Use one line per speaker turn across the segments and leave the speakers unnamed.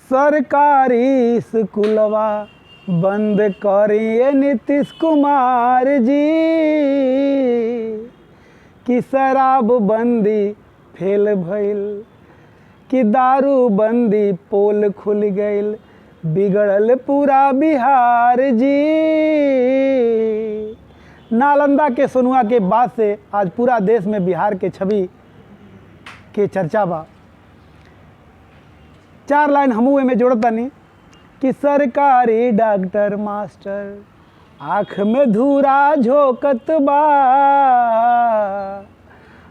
सरकारी स्कूलवा बंद करिए नीतीश कुमार जी, कि शराब बंदी फेल भइल, कि दारू बंदी पोल खुल गइल, बिगड़ल पूरा बिहार जी। नालंदा के सोनुआ के बाद से आज पूरा देश में बिहार के छवि के चर्चा बा। चार लाइन हमू में जोड़त बानी कि सरकारी डॉक्टर मास्टर आँख में धूरा झोंकत बा,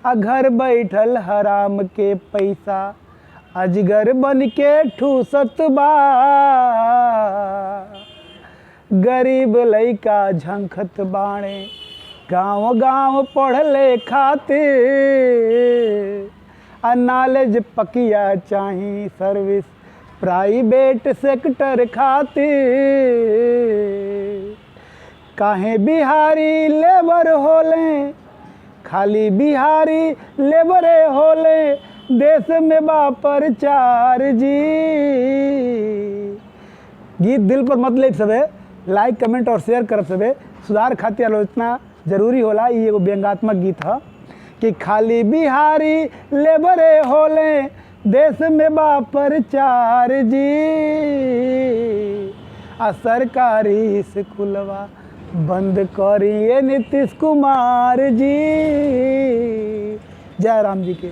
आ घर बैठल हराम के पैसा अजगर बन के ठूसत बा। गरीब लइका झंखत बाणे गाँव गाँव पढ़ले खातिर, आ नॉलेज पकिया चाही सर्विस प्राइवेट सेक्टर खातिर। काहे बिहारी लेबर होले, खाली बिहारी लेबरे होले, देश में बा प्रचार जी। गीत दिल पर मत ले सबे, लाइक कमेंट और शेयर कर सबे। सुधार खातिर आलोचना जरूरी होला। ये एगो व्यंग्यात्मक गीत है कि खाली बिहारी लेबरे होले, देश में बा प्रचार जी। आ सरकारी स्कूलवा बंद करिए नीतीश कुमार जी। जय राम जी के।